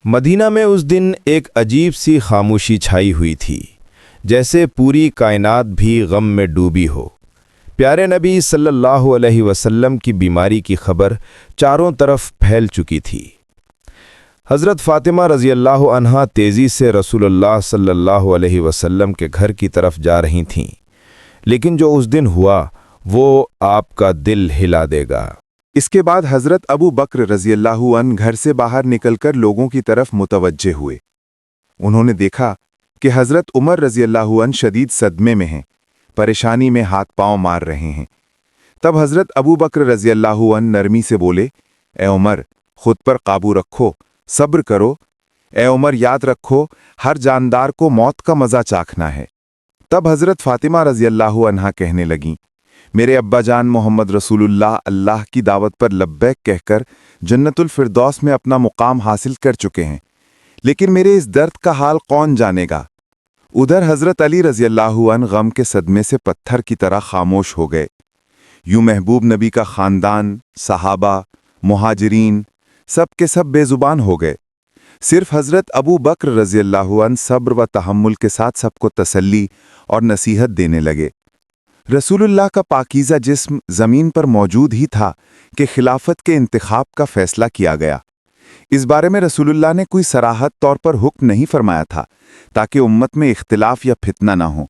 مدینہ میں اس دن ایک عجیب سی خاموشی چھائی ہوئی تھی، جیسے پوری کائنات بھی غم میں ڈوبی ہو۔ پیارے نبی صلی اللہ علیہ وسلم کی بیماری کی خبر چاروں طرف پھیل چکی تھی۔ حضرت فاطمہ رضی اللہ عنہا تیزی سے رسول اللہ صلی اللہ علیہ وسلم کے گھر کی طرف جا رہی تھیں، لیکن جو اس دن ہوا وہ آپ کا دل ہلا دے گا۔ اس کے بعد حضرت ابو بکر رضی اللہ عنہ گھر سے باہر نکل کر لوگوں کی طرف متوجہ ہوئے۔ انہوں نے دیکھا کہ حضرت عمر رضی اللہ عنہ شدید صدمے میں ہیں، پریشانی میں ہاتھ پاؤں مار رہے ہیں۔ تب حضرت ابو بکر رضی اللہ عنہ نرمی سے بولے، اے عمر، خود پر قابو رکھو، صبر کرو۔ اے عمر، یاد رکھو، ہر جاندار کو موت کا مزہ چاکھنا ہے۔ تب حضرت فاطمہ رضی اللہ عنہا کہنے لگیں، میرے ابا جان محمد رسول اللہ کی دعوت پر لبیک کہہ کر جنت الفردوس میں اپنا مقام حاصل کر چکے ہیں، لیکن میرے اس درد کا حال کون جانے گا؟ ادھر حضرت علی رضی اللہ عنہ غم کے صدمے سے پتھر کی طرح خاموش ہو گئے۔ یوں محبوب نبی کا خاندان، صحابہ، مہاجرین سب کے سب بے زبان ہو گئے۔ صرف حضرت ابو بکر رضی اللہ عنہ صبر و تحمل کے ساتھ سب کو تسلی اور نصیحت دینے لگے۔ رسول اللہ کا پاکیزہ جسم زمین پر موجود ہی تھا کہ خلافت کے انتخاب کا فیصلہ کیا گیا۔ اس بارے میں رسول اللہ نے کوئی صراحت طور پر حکم نہیں فرمایا تھا تاکہ امت میں اختلاف یا فتنہ نہ ہو۔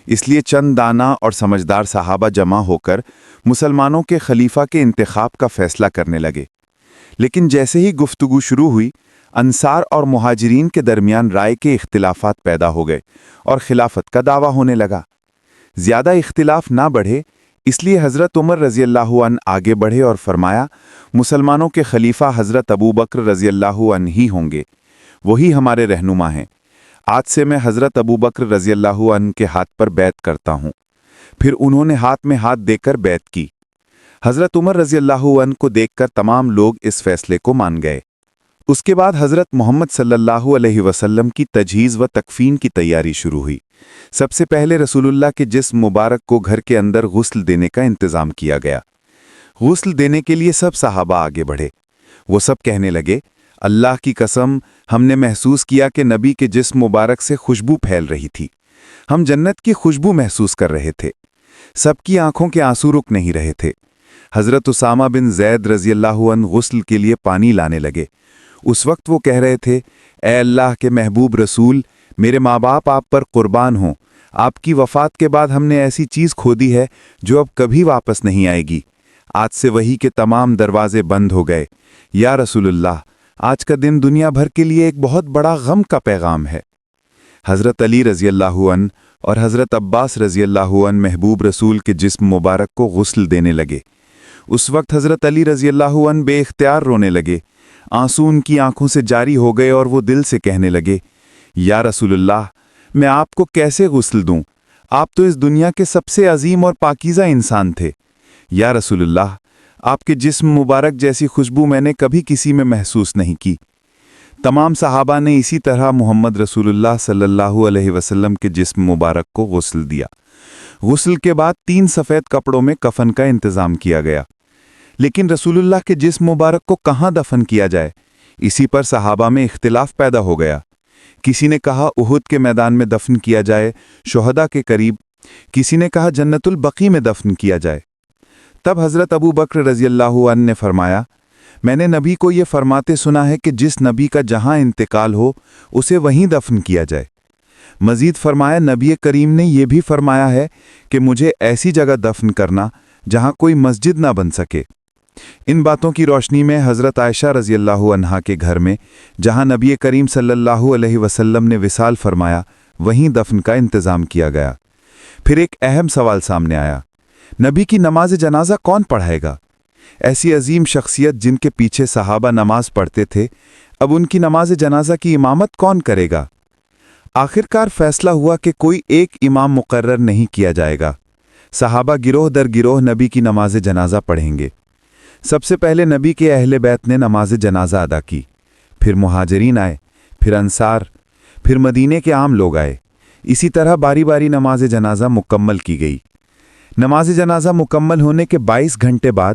اس لیے چند دانا اور سمجھدار صحابہ جمع ہو کر مسلمانوں کے خلیفہ کے انتخاب کا فیصلہ کرنے لگے۔ لیکن جیسے ہی گفتگو شروع ہوئی، انصار اور مہاجرین کے درمیان رائے کے اختلافات پیدا ہو گئے اور خلافت کا دعویٰ ہونے لگا۔ زیادہ اختلاف نہ بڑھے، اس لیے حضرت عمر رضی اللہ عنہ آگے بڑھے اور فرمایا، مسلمانوں کے خلیفہ حضرت ابو بکر رضی اللہ عنہ ہی ہوں گے، وہی ہمارے رہنما ہیں۔ آج سے میں حضرت ابو بکر رضی اللہ عنہ کے ہاتھ پر بیعت کرتا ہوں۔ پھر انہوں نے ہاتھ میں ہاتھ دے کر بیعت کی۔ حضرت عمر رضی اللہ عنہ کو دیکھ کر تمام لوگ اس فیصلے کو مان گئے۔ اس کے بعد حضرت محمد صلی اللہ علیہ وسلم کی تجہیز و تکفین کی تیاری شروع ہوئی۔ سب سے پہلے رسول اللہ کے جسم مبارک کو گھر کے اندر غسل دینے کا انتظام کیا گیا۔ غسل دینے کے لیے سب صحابہ آگے بڑھے۔ وہ سب کہنے لگے، اللہ کی قسم، ہم نے محسوس کیا کہ نبی کے جسم مبارک سے خوشبو پھیل رہی تھی۔ ہم جنت کی خوشبو محسوس کر رہے تھے۔ سب کی آنکھوں کے آنسو رک نہیں رہے تھے۔ حضرت اسامہ بن زید رضی اللہ عنہ غسل کے لیے پانی لانے لگے۔ اس وقت وہ کہہ رہے تھے، اے اللہ کے محبوب رسول، میرے ماں باپ آپ پر قربان ہوں۔ آپ کی وفات کے بعد ہم نے ایسی چیز کھو دی ہے جو اب کبھی واپس نہیں آئے گی۔ آج سے وحی کے تمام دروازے بند ہو گئے۔ یا رسول اللہ، آج کا دن دنیا بھر کے لیے ایک بہت بڑا غم کا پیغام ہے۔ حضرت علی رضی اللہ عنہ اور حضرت عباس رضی اللہ عنہ محبوب رسول کے جسم مبارک کو غسل دینے لگے۔ اس وقت حضرت علی رضی اللہ عنہ بے اختیار رونے لگے۔ آنسو ان کی آنکھوں سے جاری ہو گئے اور وہ دل سے کہنے لگے، یا رسول اللہ، میں آپ کو کیسے غسل دوں؟ آپ تو اس دنیا کے سب سے عظیم اور پاکیزہ انسان تھے۔ یا رسول اللہ، آپ کے جسم مبارک جیسی خوشبو میں نے کبھی کسی میں محسوس نہیں کی۔ تمام صحابہ نے اسی طرح محمد رسول اللہ صلی اللہ علیہ وسلم کے جسم مبارک کو غسل دیا۔ غسل کے بعد 3 سفید کپڑوں میں کفن کا انتظام کیا گیا۔ لیکن رسول اللہ کے جسم مبارک کو کہاں دفن کیا جائے؟ اسی پر صحابہ میں اختلاف پیدا ہو گیا۔ کسی نے کہا احد کے میدان میں دفن کیا جائے، شہداء کے قریب۔ کسی نے کہا جنت البقیع میں دفن کیا جائے۔ تب حضرت ابو بکر رضی اللہ عنہ نے فرمایا، میں نے نبی کو یہ فرماتے سنا ہے کہ جس نبی کا جہاں انتقال ہو اسے وہیں دفن کیا جائے۔ مزید فرمایا، نبی کریم نے یہ بھی فرمایا ہے کہ مجھے ایسی جگہ دفن کرنا جہاں کوئی مسجد نہ بن سکے۔ ان باتوں کی روشنی میں حضرت عائشہ رضی اللہ عنہا کے گھر میں، جہاں نبی کریم صلی اللہ علیہ وسلم نے وصال فرمایا، وہیں دفن کا انتظام کیا گیا۔ پھر ایک اہم سوال سامنے آیا، نبی کی نماز جنازہ کون پڑھائے گا؟ ایسی عظیم شخصیت جن کے پیچھے صحابہ نماز پڑھتے تھے، اب ان کی نماز جنازہ کی امامت کون کرے گا؟ آخرکار فیصلہ ہوا کہ کوئی ایک امام مقرر نہیں کیا جائے گا۔ صحابہ گروہ در گروہ نبی کی نماز جنازہ پڑھیں گے۔ سب سے پہلے نبی کے اہل بیت نے نماز جنازہ ادا کی، پھر مہاجرین آئے، پھر انصار، پھر مدینے کے عام لوگ آئے۔ اسی طرح باری باری نماز جنازہ مکمل کی گئی۔ نماز جنازہ مکمل ہونے کے 22 گھنٹے بعد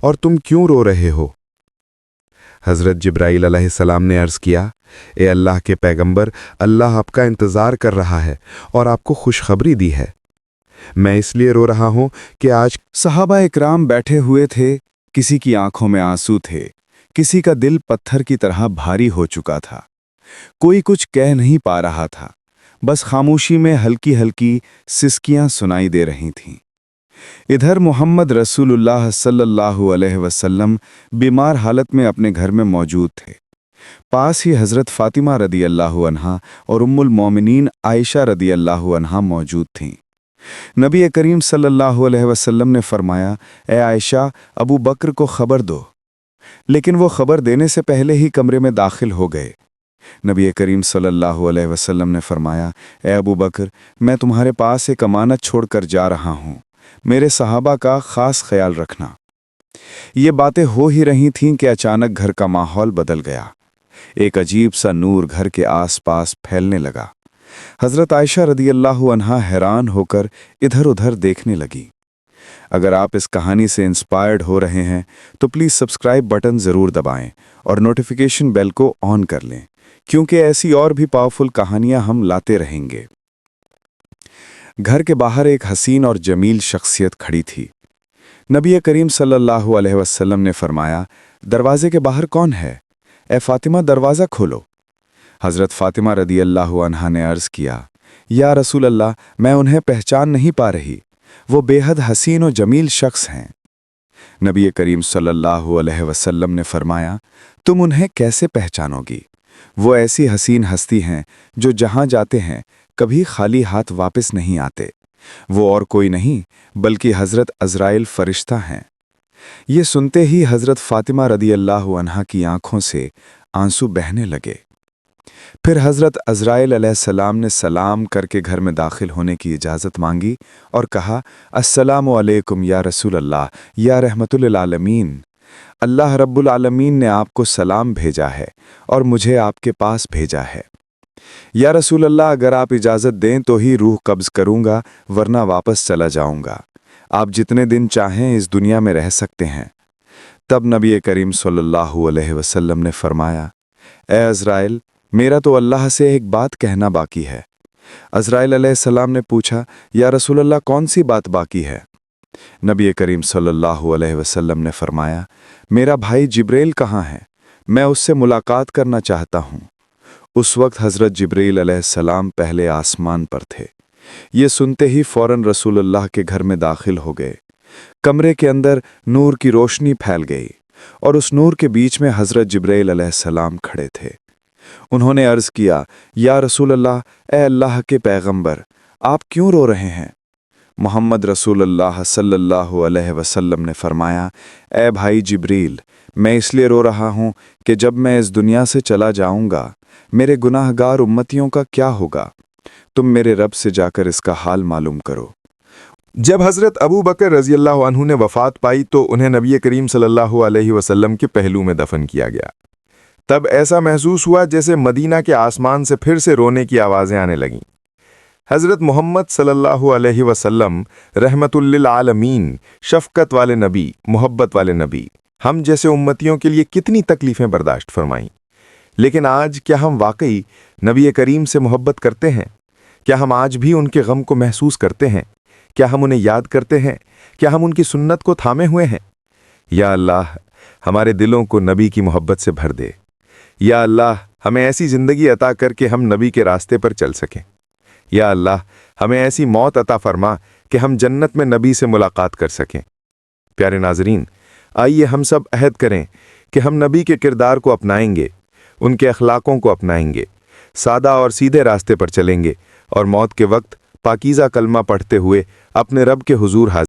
اور تم کیوں رو رہے ہو؟ حضرت جبرائیل علیہ السلام نے عرض کیا، اے اللہ کے پیغمبر، اللہ آپ کا انتظار کر رہا ہے اور آپ کو خوشخبری دی ہے۔ میں اس لیے رو رہا ہوں کہ آج صحابہ اکرام بیٹھے ہوئے تھے، کسی کی آنکھوں میں آنسو تھے، کسی کا دل پتھر کی طرح بھاری ہو چکا تھا۔ کوئی کچھ کہہ نہیں پا رہا تھا، بس خاموشی میں ہلکی ہلکی سسکیاں سنائی دے رہی تھیں۔ ادھر محمد رسول اللہ صلی اللہ علیہ وسلم بیمار حالت میں اپنے گھر میں موجود تھے۔ پاس ہی حضرت فاطمہ رضی اللہ عنہا اور ام المومنین عائشہ رضی اللہ عنہا موجود تھیں۔ نبی کریم صلی اللہ علیہ وسلم نے فرمایا، اے عائشہ، ابو بکر کو خبر دو۔ لیکن وہ خبر دینے سے پہلے ہی کمرے میں داخل ہو گئے۔ نبی کریم صلی اللہ علیہ وسلم نے فرمایا، اے ابو بکر، میں تمہارے پاس ایک امانت چھوڑ کر جا رہا ہوں، میرے صحابہ کا خاص خیال رکھنا۔ یہ باتیں ہو ہی رہی تھیں کہ اچانک گھر کا ماحول بدل گیا۔ ایک عجیب سا نور گھر کے آس پاس پھیلنے لگا۔ حضرت عائشہ رضی اللہ عنہا حیران ہو کر ادھر ادھر دیکھنے لگی۔ اگر آپ اس کہانی سے انسپائرڈ ہو رہے ہیں تو پلیز سبسکرائب بٹن ضرور دبائیں اور نوٹیفیکیشن بیل کو آن کر لیں، کیونکہ ایسی اور بھی پاورفل کہانیاں ہم لاتے رہیں گے۔ گھر کے باہر ایک حسین اور جمیل شخصیت کھڑی تھی۔ نبی کریم صلی اللہ علیہ وسلم نے فرمایا، دروازے کے باہر کون ہے؟ اے فاطمہ، دروازہ کھولو۔ حضرت فاطمہ رضی اللہ عنہا نے عرض کیا، یا رسول اللہ، میں انہیں پہچان نہیں پا رہی، وہ بے حد حسین و جمیل شخص ہیں۔ نبی کریم صلی اللہ علیہ وسلم نے فرمایا، تم انہیں کیسے پہچانو گی؟ وہ ایسی حسین ہستی ہیں جو جہاں جاتے ہیں کبھی خالی ہاتھ واپس نہیں آتے۔ وہ اور کوئی نہیں بلکہ حضرت عزرائیل فرشتہ ہیں۔ یہ سنتے ہی حضرت فاطمہ رضی اللہ عنہا کی آنکھوں سے آنسو بہنے لگے۔ پھر حضرت عزرائیل علیہ السلام نے سلام کر کے گھر میں داخل ہونے کی اجازت مانگی اور کہا، السلام علیکم یا رسول اللہ، یا رحمت للعالمین۔ اللہ رب العالمین نے آپ کو سلام بھیجا ہے اور مجھے آپ کے پاس بھیجا ہے۔ یا رسول اللہ، اگر آپ اجازت دیں تو ہی روح قبض کروں گا، ورنہ واپس چلا جاؤں گا۔ آپ جتنے دن چاہیں اس دنیا میں رہ سکتے ہیں۔ تب نبی کریم صلی اللہ علیہ وسلم نے فرمایا، اے عزرائیل، میرا تو اللہ سے ایک بات کہنا باقی ہے۔ عزرائیل علیہ السلام نے پوچھا، یا رسول اللہ، کون سی بات باقی ہے؟ نبی کریم صلی اللہ علیہ وسلم نے فرمایا، میرا بھائی جبریل کہاں ہے؟ میں اس سے ملاقات کرنا چاہتا ہوں۔ اس وقت حضرت جبریل علیہ السلام پہلے آسمان پر تھے۔ یہ سنتے ہی فوراً رسول اللہ کے گھر میں داخل ہو گئے۔ کمرے کے اندر نور کی روشنی پھیل گئی اور اس نور کے بیچ میں حضرت جبریل علیہ السلام کھڑے تھے۔ انہوں نے عرض کیا، یا رسول اللہ، اے اللہ کے پیغمبر، آپ کیوں رو رہے ہیں؟ محمد رسول اللہ صلی اللہ علیہ وسلم نے فرمایا، اے بھائی جبریل، میں اس لیے رو رہا ہوں کہ جب میں اس دنیا سے چلا جاؤں گا، میرے گناہ گار امتیوں کا کیا ہوگا؟ تم میرے رب سے جا کر اس کا حال معلوم کرو۔ جب حضرت ابو بکر رضی اللہ عنہ نے وفات پائی تو انہیں نبی کریم صلی اللہ علیہ وسلم کے پہلو میں دفن کیا گیا۔ تب ایسا محسوس ہوا جیسے مدینہ کے آسمان سے پھر سے رونے کی آوازیں آنے لگیں۔ حضرت محمد صلی اللہ علیہ وسلم رحمت للعالمین، شفقت والے نبی، محبت والے نبی، ہم جیسے امتیوں کے لیے کتنی تکلیفیں برداشت فرمائیں۔ لیکن آج کیا ہم واقعی نبی کریم سے محبت کرتے ہیں؟ کیا ہم آج بھی ان کے غم کو محسوس کرتے ہیں؟ کیا ہم انہیں یاد کرتے ہیں؟ کیا ہم ان کی سنت کو تھامے ہوئے ہیں؟ یا اللہ، ہمارے دلوں کو نبی کی محبت سے بھر دے۔ یا اللہ، ہمیں ایسی زندگی عطا کر کے ہم نبی کے راستے پر چل سکیں۔ یا اللہ، ہمیں ایسی موت عطا فرما کہ ہم جنت میں نبی سے ملاقات کر سکیں۔ پیارے ناظرین، آئیے ہم سب عہد کریں کہ ہم نبی کے کردار کو اپنائیں گے، ان کے اخلاقوں کو اپنائیں گے، سادہ اور سیدھے راستے پر چلیں گے اور موت کے وقت پاکیزہ کلمہ پڑھتے ہوئے اپنے رب کے حضور حاضر